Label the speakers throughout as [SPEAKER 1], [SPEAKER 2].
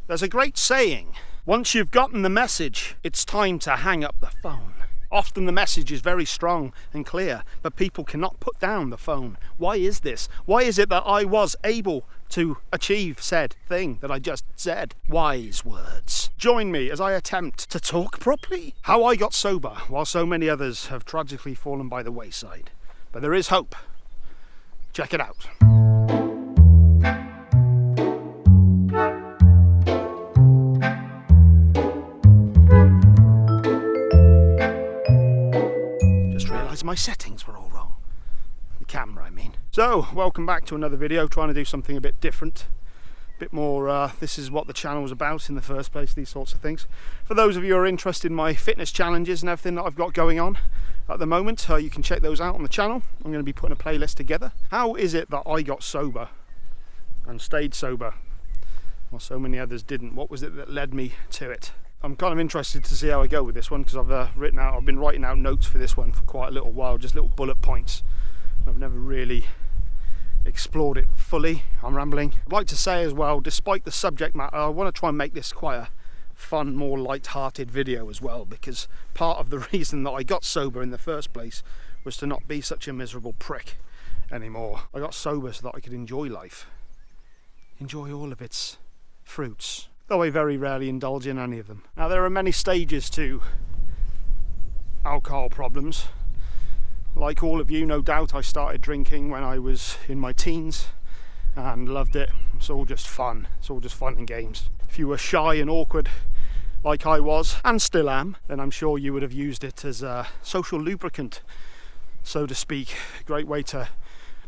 [SPEAKER 1] There's a great saying, once you've gotten the message, it's time to hang up the phone. Often the message is very strong and clear, but people cannot put down the phone. Why is this? Why is it that I was able to achieve said thing that I just said? Wise words. Join me as I attempt to talk properly. How I got sober, while so many others have tragically fallen by the wayside. But there is hope. Check it out. My settings were all wrong. The camera, I mean. So, welcome back to another video, trying to do something a bit different. A bit more, this is what the channel was about in the first place, these sorts of things. For those of you who are interested in my fitness challenges and everything that I've got going on at the moment, you can check those out on the channel. I'm going to be putting a playlist together. How is it that I got sober and stayed sober while so many others didn't? What was it that led me to it? I'm kind of interested to see how I go with this one, because I've been writing out notes for this one for quite a little while, just little bullet points. I've never really explored it fully. I'm rambling. I'd like to say as well, despite the subject matter, I want to try and make this quite a fun, more light-hearted video as well, because part of the reason that I got sober in the first place was to not be such a miserable prick anymore. I got sober so that I could enjoy life, enjoy all of its fruits, though I very rarely indulge in any of them. Now, there are many stages to alcohol problems. Like all of you, no doubt, I started drinking when I was in my teens and loved it. It's all just fun. It's all just fun and games. If you were shy and awkward like I was, and still am, then I'm sure you would have used it as a social lubricant, so to speak. A great way to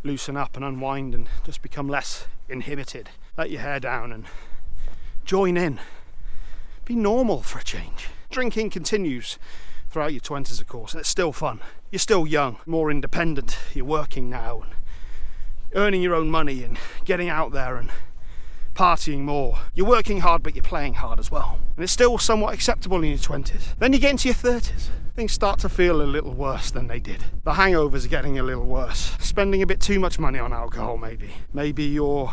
[SPEAKER 1] loosen up and unwind and just become less inhibited. Let your hair down and join in. Be normal for a change. Drinking continues throughout your 20s, of course, and it's still fun. You're still young, more independent. You're working now and earning your own money and getting out there and partying more. You're working hard, but you're playing hard as well. And it's still somewhat acceptable in your 20s. Then you get into your 30s. Things start to feel a little worse than they did. The hangovers are getting a little worse. Spending a bit too much money on alcohol, maybe. Maybe you're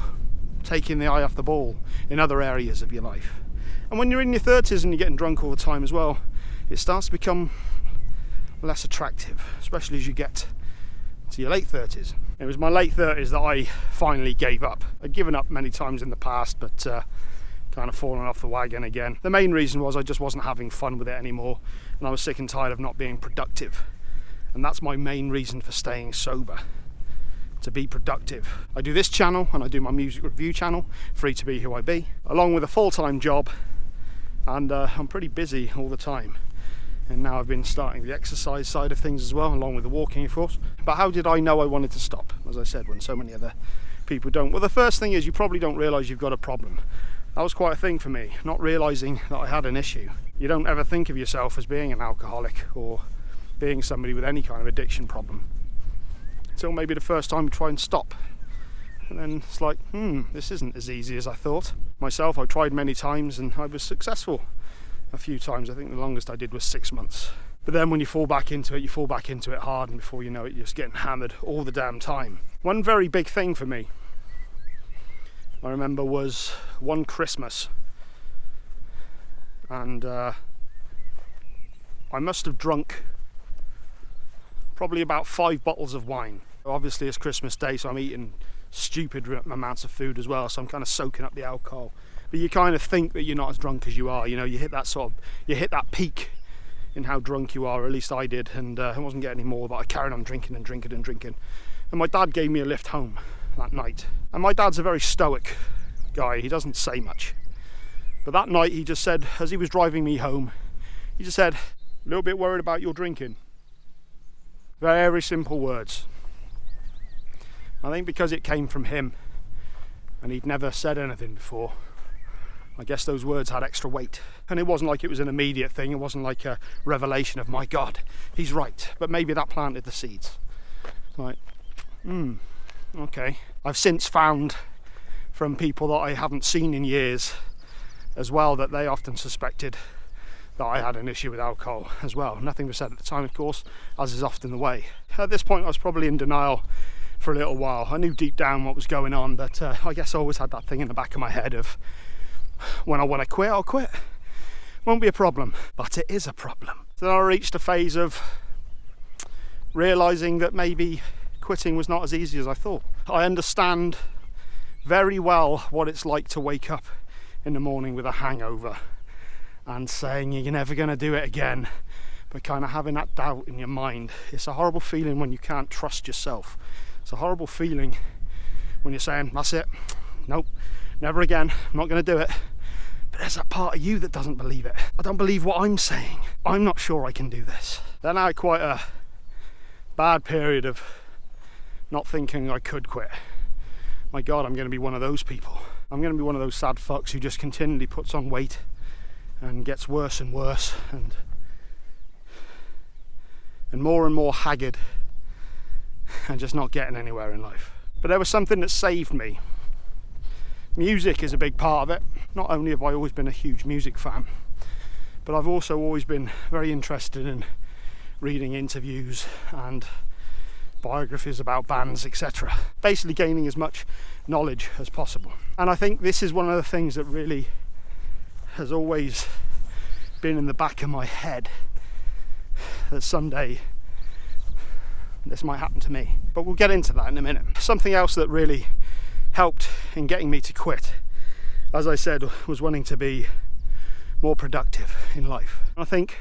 [SPEAKER 1] taking the eye off the ball in other areas of your life. And when you're in your 30s and you're getting drunk all the time as well, it starts to become less attractive, especially as you get to your late 30s. It was my late 30s that I finally gave up. I'd given up many times in the past, but kind of fallen off the wagon again. The main reason was I just wasn't having fun with it anymore, and I was sick and tired of not being productive. And that's my main reason for staying sober. To be productive. I do this channel and I do my music review channel, Free to Be Who I Be, along with a full-time job, and I'm pretty busy all the time. And now I've been starting the exercise side of things as well, along with the walking, of course. But how did I know I wanted to stop, as I said, when so many other people don't? Well, the first thing is you probably don't realise you've got a problem. That was quite a thing for me, not realising that I had an issue. You don't ever think of yourself as being an alcoholic or being somebody with any kind of addiction problem, until maybe the first time you try and stop. And then it's like, this isn't as easy as I thought. Myself, I tried many times and I was successful a few times. I think the longest I did was 6 months. But then when you fall back into it, you fall back into it hard, and before you know it, you're just getting hammered all the damn time. One very big thing for me, I remember, was one Christmas. And I must have drunk probably about 5 bottles of wine. Obviously it's Christmas Day, so I'm eating stupid amounts of food as well, so I'm kind of soaking up the alcohol. But you kind of think that you're not as drunk as you are. You know, you hit that peak in how drunk you are, or at least I did, and I wasn't getting any more, but I carried on drinking and drinking and drinking. And my dad gave me a lift home that night. And my dad's a very stoic guy, he doesn't say much. But that night he just said, as he was driving me home, he just said, "A little bit worried about your drinking." Very simple words. I think because it came from him and he'd never said anything before, I guess those words had extra weight. And it wasn't like it was an immediate thing, it wasn't like a revelation of, my God, he's right. But maybe that planted the seeds. Like, okay. I've since found from people that I haven't seen in years as well that they often suspected that I had an issue with alcohol as well. Nothing was said at the time, of course, as is often the way. At this point I was probably in denial for a little while. I knew deep down what was going on, but I guess I always had that thing in the back of my head of, when I want to quit, I'll quit. Won't be a problem, but it is a problem. So then I reached a phase of realising that maybe quitting was not as easy as I thought. I understand very well what it's like to wake up in the morning with a hangover and saying you're never going to do it again, but kind of having that doubt in your mind. It's a horrible feeling when you can't trust yourself. It's a horrible feeling when you're saying, that's it, nope, never again, I'm not going to do it. But there's that part of you that doesn't believe it. I don't believe what I'm saying. I'm not sure I can do this. Then I had quite a bad period of not thinking I could quit. My God, I'm going to be one of those people. I'm going to be one of those sad fucks who just continually puts on weight and gets worse and worse and more haggard and just not getting anywhere in life. But there was something that saved me. Music is a big part of it. Not only have I always been a huge music fan, but I've also always been very interested in reading interviews and biographies about bands, etc. Basically gaining as much knowledge as possible. And I think this is one of the things that really has always been in the back of my head, that someday this might happen to me. But we'll get into that in a minute. Something else that really helped in getting me to quit, as I said, was wanting to be more productive in life. I think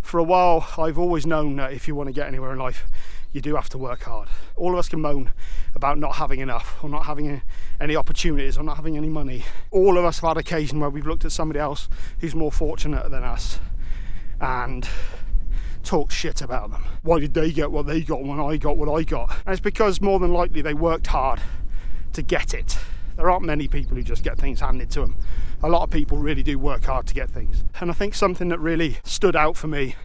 [SPEAKER 1] for a while I've always known that if you want to get anywhere in life, you do have to work hard. All of us can moan about not having enough, or not having any opportunities, or not having any money. All of us have had occasion where we've looked at somebody else who's more fortunate than us and talk shit about them. Why did they get what they got when I got what I got? And it's because more than likely they worked hard to get it. There aren't many people who just get things handed to them. A lot of people really do work hard to get things. And I think something that really stood out for me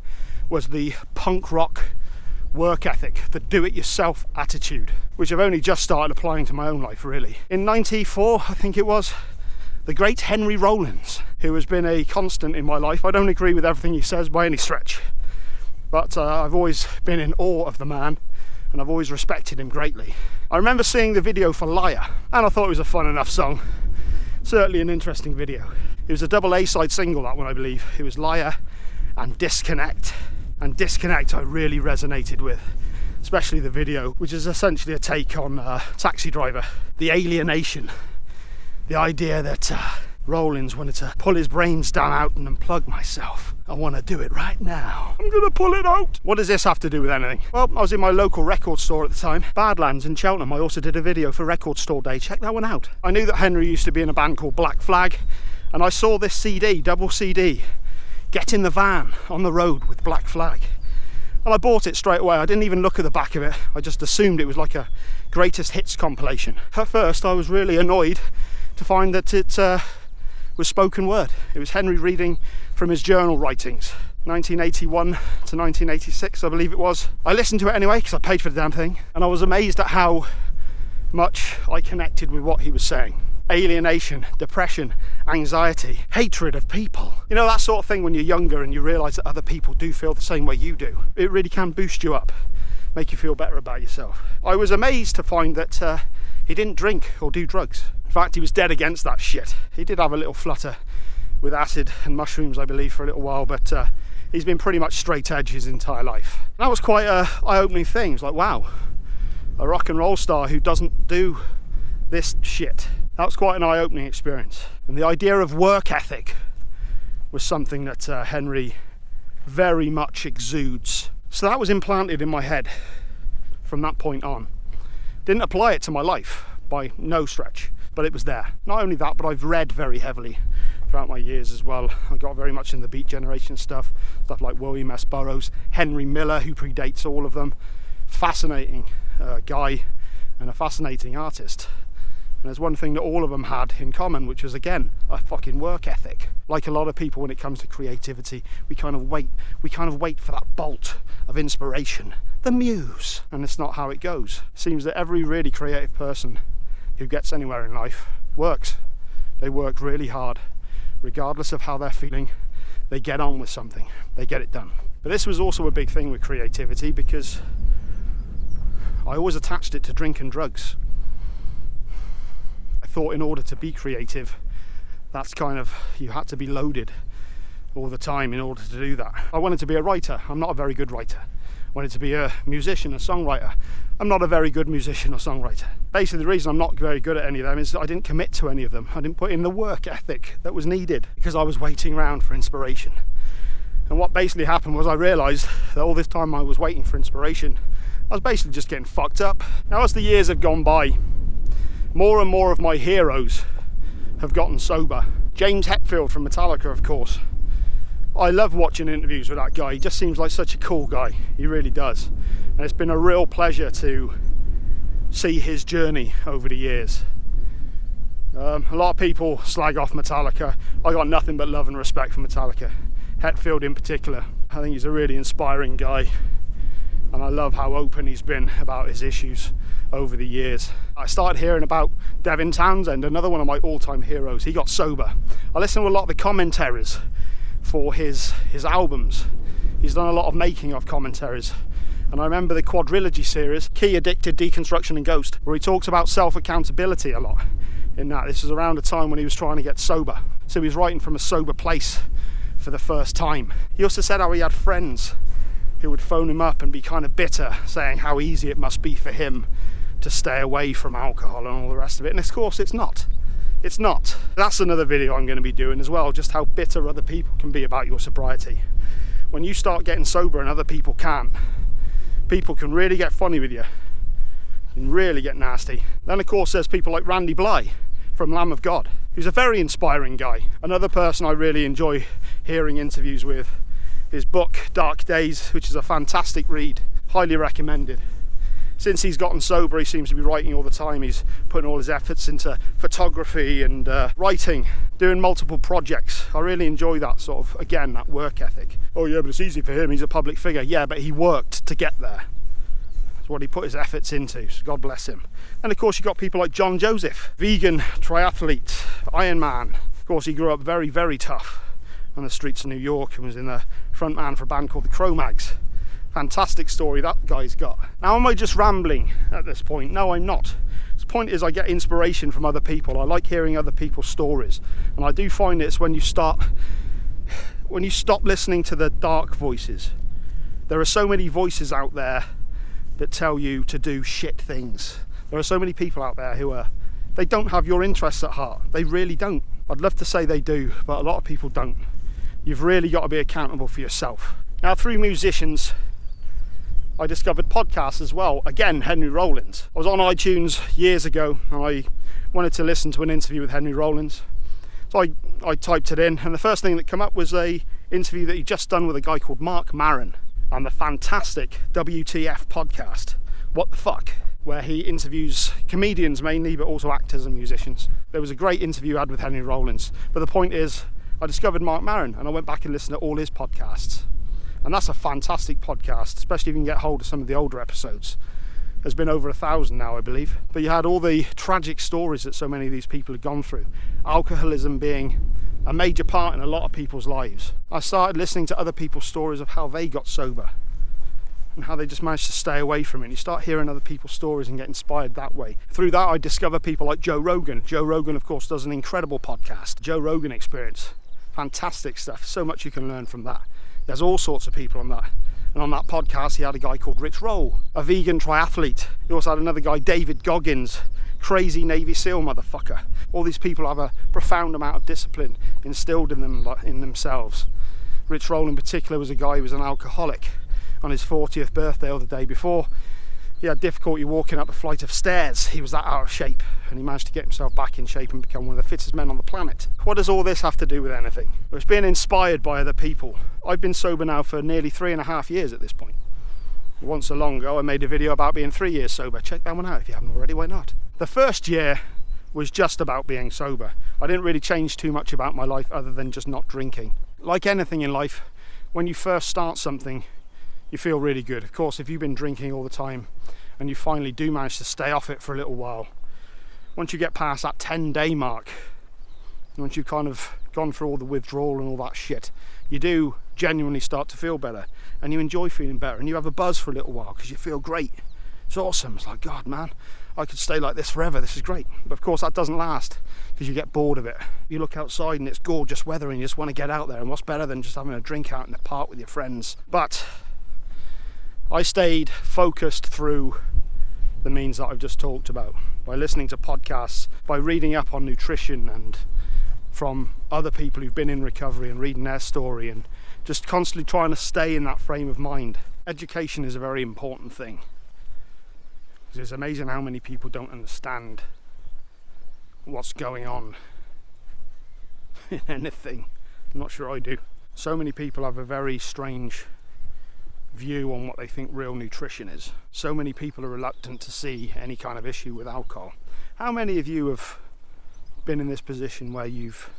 [SPEAKER 1] was the punk rock work ethic, the do-it-yourself attitude, which I've only just started applying to my own life, really. In '94, I think it was, the great Henry Rollins, who has been a constant in my life. I don't agree with everything he says by any stretch, but I've always been in awe of the man, and I've always respected him greatly. I remember seeing the video for Liar, and I thought it was a fun enough song. Certainly an interesting video. It was a double A-side single, that one, I believe. It was Liar and Disconnect. And Disconnect I really resonated with, especially the video, which is essentially a take on Taxi Driver. The alienation, the idea that Rollins wanted to pull his brainstem out and unplug myself. I want to do it right now. I'm going to pull it out. What does this have to do with anything? Well, I was in my local record store at the time, Badlands in Cheltenham. I also did a video for Record Store Day. Check that one out. I knew that Henry used to be in a band called Black Flag, and I saw this CD, double CD, Get in the Van on the road with Black Flag. And I bought it straight away. I didn't even look at the back of it. I just assumed it was like a greatest hits compilation. At first, I was really annoyed to find that it was spoken word. It was Henry reading from his journal writings, 1981 to 1986, I believe it was. I listened to it anyway because I paid for the damn thing, and I was amazed at how much I connected with what he was saying. Alienation, depression, anxiety, hatred of people. You know, that sort of thing when you're younger and you realise that other people do feel the same way you do. It really can boost you up, make you feel better about yourself. I was amazed to find that he didn't drink or do drugs. In fact, he was dead against that shit. He did have a little flutter with acid and mushrooms, I believe, for a little while, but he's been pretty much straight edge his entire life. That was quite an eye-opening thing. It's like, wow, a rock and roll star who doesn't do this shit. That was quite an eye-opening experience. And the idea of work ethic was something that Henry very much exudes. So that was implanted in my head from that point on. Didn't apply it to my life by no stretch, but it was there. Not only that, but I've read very heavily throughout my years as well. I got very much in the Beat Generation stuff like William S. Burroughs, Henry Miller, who predates all of them. Fascinating guy and a fascinating artist. And there's one thing that all of them had in common, which was, again, a fucking work ethic. Like a lot of people when it comes to creativity, we kind of wait for that bolt of inspiration, the muse. And it's not how it goes. It seems that every really creative person who gets anywhere in life works. They work really hard. Regardless of how they're feeling, they get on with something. They get it done. But this was also a big thing with creativity because I always attached it to drink and drugs. I thought in order to be creative That's kind of, you had to be loaded all the time in order to do that. I wanted to be a writer. I'm not a very good writer. I wanted to be a musician, a songwriter. I'm not a very good musician or songwriter. Basically, the reason I'm not very good at any of them is I didn't commit to any of them. I didn't put in the work ethic that was needed because I was waiting around for inspiration. And what basically happened was I realised that all this time I was waiting for inspiration, I was basically just getting fucked up. Now, as the years have gone by, more and more of my heroes have gotten sober. James Hetfield from Metallica, of course. I love watching interviews with that guy. He just seems like such a cool guy. He really does. And it's been a real pleasure to see his journey over the years. A lot of people slag off Metallica. I got nothing but love and respect for Metallica. Hetfield in particular. I think he's a really inspiring guy. And I love how open he's been about his issues over the years. I started hearing about Devin Townsend, another one of my all-time heroes. He got sober. I listened to a lot of the commentaries for his albums. He's done a lot of making of commentaries, and I remember the quadrilogy series, Key, Addicted, Deconstruction and Ghost, where he talks about self-accountability a lot in that. This was around a time when he was trying to get sober, so he was writing from a sober place for the first time. He also said how he had friends who would phone him up and be kind of bitter, saying how easy it must be for him to stay away from alcohol and all the rest of it, and of course it's not. It's not. That's another video I'm going to be doing as well, just how bitter other people can be about your sobriety. When you start getting sober and other people can't, people can really get funny with you, can really get nasty. Then of course there's people like Randy Bly from Lamb of God, who's a very inspiring guy. Another person I really enjoy hearing interviews with. His book, Dark Days, which is a fantastic read, highly recommended. Since he's gotten sober, he seems to be writing all the time. He's putting all his efforts into photography and writing, doing multiple projects. I really enjoy that sort of, again, that work ethic. Oh yeah, but it's easy for him, he's a public figure. Yeah, but he worked to get there. That's what he put his efforts into, so God bless him. And of course you've got people like John Joseph, vegan, triathlete, Ironman. Of course he grew up very, very tough on the streets of New York and was in the front man for a band called the Cro-Mags. Fantastic story that guy's got. Now, am I just rambling at this point? No, I'm not. The point is I get inspiration from other people. I like hearing other people's stories, and I do find it's when you stop listening to the dark voices. There are so many voices out there that tell you to do shit things. There are so many people out there who they don't have your interests at heart. They really don't. I'd love to say they do, but a lot of people don't. You've really got to be accountable for yourself. Now, through musicians, I discovered podcasts as well. Again, Henry Rollins. I was on iTunes years ago and I wanted to listen to an interview with Henry Rollins. So I typed it in, and the first thing that came up was a interview that he'd just done with a guy called Mark Maron on the fantastic WTF podcast, What the Fuck, where he interviews comedians mainly, but also actors and musicians. There was a great interview I had with Henry Rollins, but the point is, I discovered Mark Maron and I went back and listened to all his podcasts. And that's a fantastic podcast, especially if you can get hold of some of the older episodes. There's been over 1,000 now, I believe. But you had all the tragic stories that so many of these people had gone through. Alcoholism being a major part in a lot of people's lives. I started listening to other people's stories of how they got sober and how they just managed to stay away from it. And you start hearing other people's stories and get inspired that way. Through that, I discover people like Joe Rogan. Joe Rogan, of course, does an incredible podcast, Joe Rogan Experience. Fantastic stuff. So much you can learn from that. There's all sorts of people on that. And on that podcast, he had a guy called Rich Roll, a vegan triathlete. He also had another guy, David Goggins, crazy Navy SEAL motherfucker. All these people have a profound amount of discipline instilled in them, in themselves. Rich Roll in particular was a guy who was an alcoholic. On his 40th birthday or the day before, he had difficulty walking up a flight of stairs. He was that out of shape, and he managed to get himself back in shape and become one of the fittest men on the planet. What does all this have to do with anything? Well, it's being inspired by other people. I've been sober now for nearly 3.5 years at this point. Once so long ago, I made a video about being 3 years sober. Check that one out if you haven't already, why not? The first year was just about being sober. I didn't really change too much about my life other than just not drinking. Like anything in life, when you first start something, you feel really good. Of course, if you've been drinking all the time and you finally do manage to stay off it for a little while, once you get past that 10-day mark, once you've kind of gone through all the withdrawal and all that shit, you do genuinely start to feel better, and you enjoy feeling better, and you have a buzz for a little while because you feel great. It's awesome. It's like, God, man, I could stay like this forever, this is great. But of course that doesn't last, because you get bored of it. You look outside and it's gorgeous weather and you just want to get out there, and what's better than just having a drink out in the park with your friends? But I stayed focused through the means that I've just talked about, by listening to podcasts, by reading up on nutrition and from other people who've been in recovery and reading their story, and just constantly trying to stay in that frame of mind. Education is a very important thing. It's amazing how many people don't understand what's going on in anything. I'm not sure I do. So many people have a very strange view on what they think real nutrition is. So many people are reluctant to see any kind of issue with alcohol. How many of you have been in this position where you've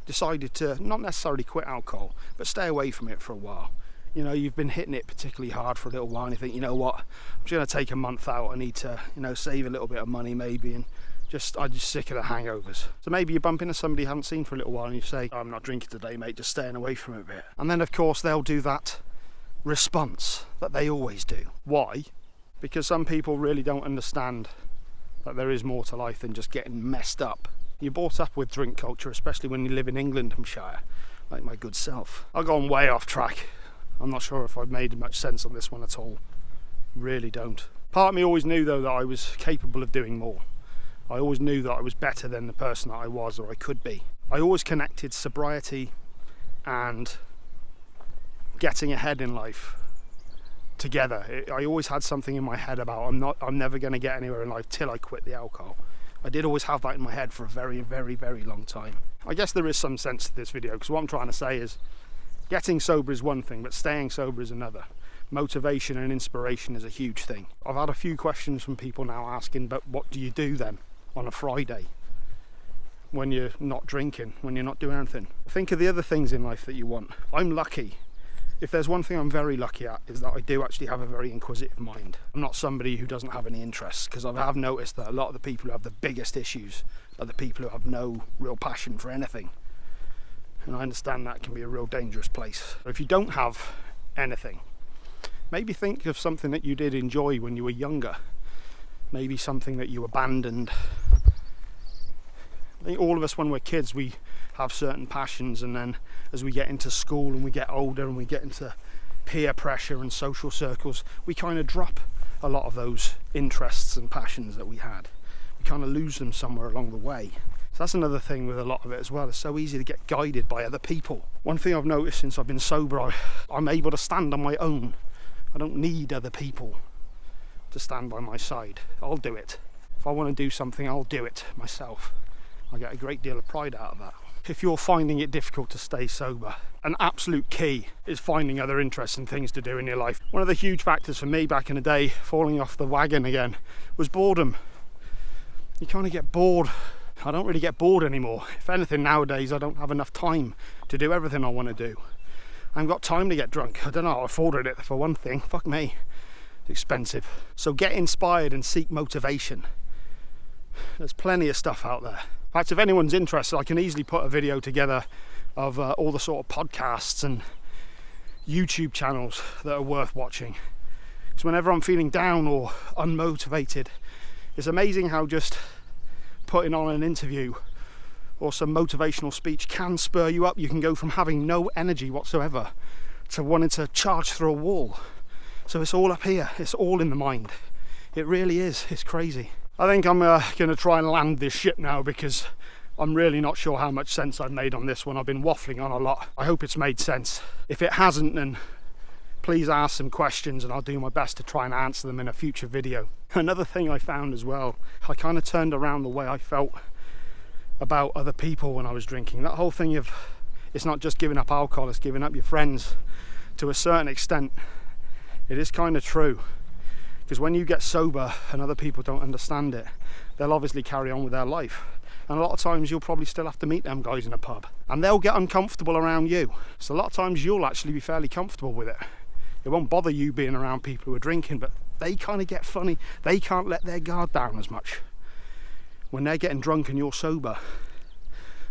[SPEAKER 1] decided to not necessarily quit alcohol, but stay away from it for a while? You know, you've been hitting it particularly hard for a little while and you think, you know what, I'm just going to take a month out. I need to, save a little bit of money maybe, and I'm just sick of the hangovers. So maybe you bump into somebody you haven't seen for a little while and you say, I'm not drinking today, mate, just staying away from it a bit. And then of course they'll do that response that they always do. Why? Because some people really don't understand that there is more to life than just getting messed up. You're brought up with drink culture, especially when you live in Englandshire, like my good self. I've gone way off track. I'm not sure if I've made much sense on this one at all. Really don't. Part of me always knew though that I was capable of doing more. I always knew that I was better than the person that I was or I could be. I always connected sobriety and getting ahead in life together. I always had something in my head about I'm never going to get anywhere in life till I quit the alcohol. I did always have that in my head for a very, very, very long time. I guess there is some sense to this video, because what I'm trying to say is getting sober is one thing, but staying sober is another. Motivation and inspiration is a huge thing. I've had a few questions from people now asking, but what do you do then on a Friday when you're not drinking, when you're not doing anything? Think of the other things in life that you want. I'm lucky. If there's one thing I'm very lucky at, is that I do actually have a very inquisitive mind. I'm not somebody who doesn't have any interests, because I have noticed that a lot of the people who have the biggest issues are the people who have no real passion for anything. And I understand that can be a real dangerous place. If you don't have anything, maybe think of something that you did enjoy when you were younger. Maybe something that you abandoned. I think all of us when we're kids, we have certain passions, and then as we get into school and we get older and we get into peer pressure and social circles, we kind of drop a lot of those interests and passions that we had. We kind of lose them somewhere along the way. So that's another thing with a lot of it as well. It's so easy to get guided by other people. One thing I've noticed since I've been sober, I'm able to stand on my own. I don't need other people to stand by my side. I'll do it. If I want to do something, I'll do it myself. I get a great deal of pride out of that. If you're finding it difficult to stay sober, an absolute key is finding other interesting things to do in your life. One of the huge factors for me back in the day, falling off the wagon again, was boredom. You kind of get bored. I don't really get bored anymore. If anything, nowadays I don't have enough time to do everything I want to do. I haven't got time to get drunk. I don't know how I afforded it, for one thing. Fuck me. It's expensive. So get inspired and seek motivation. There's plenty of stuff out there. In fact, if anyone's interested, I can easily put a video together of all the sort of podcasts and YouTube channels that are worth watching. Because whenever I'm feeling down or unmotivated, it's amazing how just putting on an interview or some motivational speech can spur you up. You can go from having no energy whatsoever to wanting to charge through a wall. So it's all up here. It's all in the mind. It really is. It's crazy. I think I'm going to try and land this ship now, because I'm really not sure how much sense I've made on this one. I've been waffling on a lot. I hope it's made sense. If it hasn't, then please ask some questions and I'll do my best to try and answer them in a future video. Another thing I found as well, I kind of turned around the way I felt about other people when I was drinking. That whole thing of, it's not just giving up alcohol, it's giving up your friends. To a certain extent, it is kind of true. Because when you get sober and other people don't understand it, they'll obviously carry on with their life. And a lot of times you'll probably still have to meet them guys in a pub. And they'll get uncomfortable around you. So a lot of times you'll actually be fairly comfortable with it. It won't bother you being around people who are drinking, but they kind of get funny. They can't let their guard down as much. When they're getting drunk and you're sober,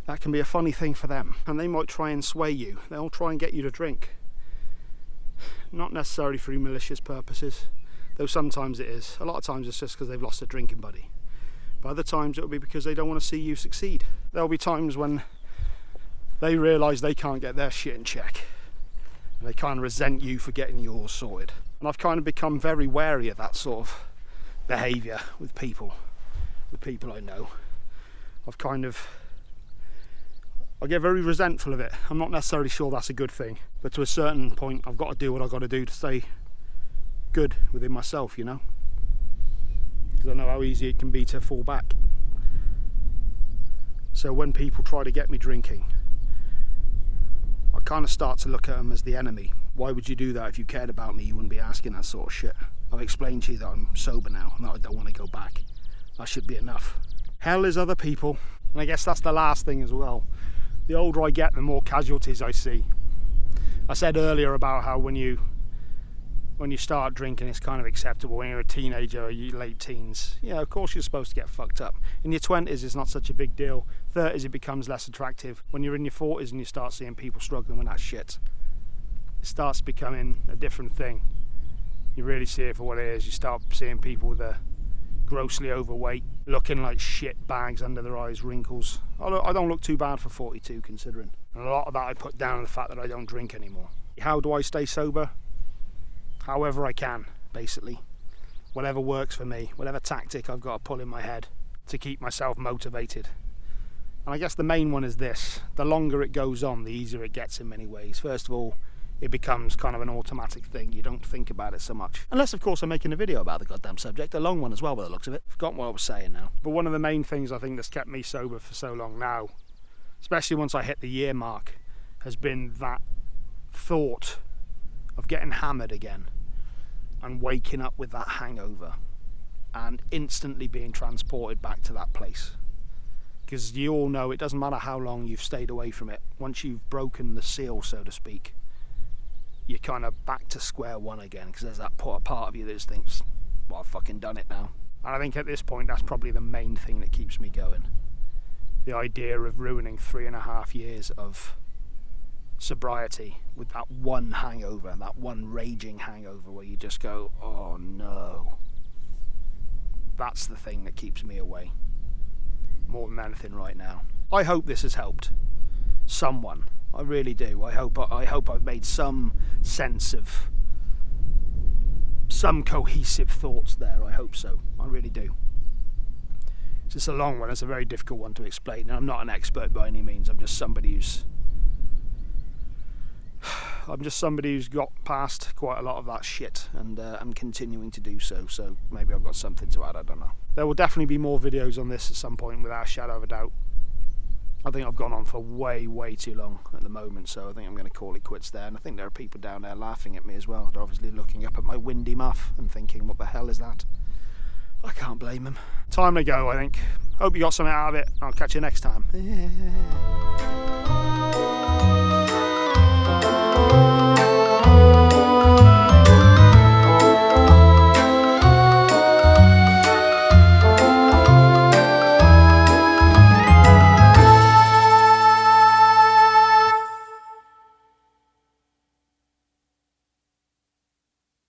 [SPEAKER 1] that can be a funny thing for them. And they might try and sway you. They'll try and get you to drink. Not necessarily through malicious purposes, though sometimes it is. A lot of times it's just because they've lost a drinking buddy. Other times it'll be because they don't want to see you succeed. There'll be times when they realise they can't get their shit in check, and they kind of resent you for getting yours sorted. And I've kind of become very wary of that sort of behaviour with people I know. I get very resentful of it. I'm not necessarily sure that's a good thing, but to a certain point I've got to do what I've got to do to stay good within myself, you know, because I know how easy it can be to fall back. So when people try to get me drinking, I kind of start to look at them as the enemy. Why would you do that? If you cared about me, you wouldn't be asking that sort of shit. I've explained to you that I'm sober now and that I don't want to go back. That should be enough. Hell is other people, and I guess that's the last thing as well. The older I get, the more casualties I see. I said earlier about how when you start drinking, it's kind of acceptable. When you're a teenager or you late teens, yeah, of course you're supposed to get fucked up. In your 20s, it's not such a big deal. 30s, it becomes less attractive. When you're in your 40s and you start seeing people struggling with that shit, it starts becoming a different thing. You really see it for what it is. You start seeing people that are grossly overweight, looking like shit, bags under their eyes, wrinkles. I don't look too bad for 42 considering. And a lot of that I put down on the fact that I don't drink anymore. How do I stay sober? However I can, basically. Whatever works for me, whatever tactic I've got to pull in my head to keep myself motivated. And I guess the main one is this: the longer it goes on, the easier it gets in many ways. First of all, it becomes kind of an automatic thing. You don't think about it so much. Unless, of course, I'm making a video about the goddamn subject, a long one as well by the looks of it. Forgotten what I was saying now. But one of the main things I think that's kept me sober for so long now, especially once I hit the year mark, has been that thought of getting hammered again and waking up with that hangover and instantly being transported back to that place. Because you all know it doesn't matter how long you've stayed away from it. Once you've broken the seal, so to speak, you're kind of back to square one again, because there's that part of you that just thinks, well, I've fucking done it now. And I think at this point that's probably the main thing that keeps me going. The idea of ruining 3.5 years of sobriety with that one hangover, that one raging hangover where you just go, oh no. That's the thing that keeps me away more than anything right now. I hope this has helped someone. I really do. I hope I've made some sense of some cohesive thoughts there. I hope so. I really do. It's just a long one. It's a very difficult one to explain. And I'm not an expert by any means. I'm just somebody who's got past quite a lot of that shit, and I'm continuing to do so. So maybe I've got something to add. I don't know. There will definitely be more videos on this at some point, without a shadow of a doubt. I think I've gone on for way too long at the moment, so I think I'm going to call it quits there. And I think there are people down there laughing at me as well. They're obviously looking up at my windy muff and thinking, what the hell is that? I can't blame them. Time to go, I think. Hope you got something out of it. I'll catch you next time.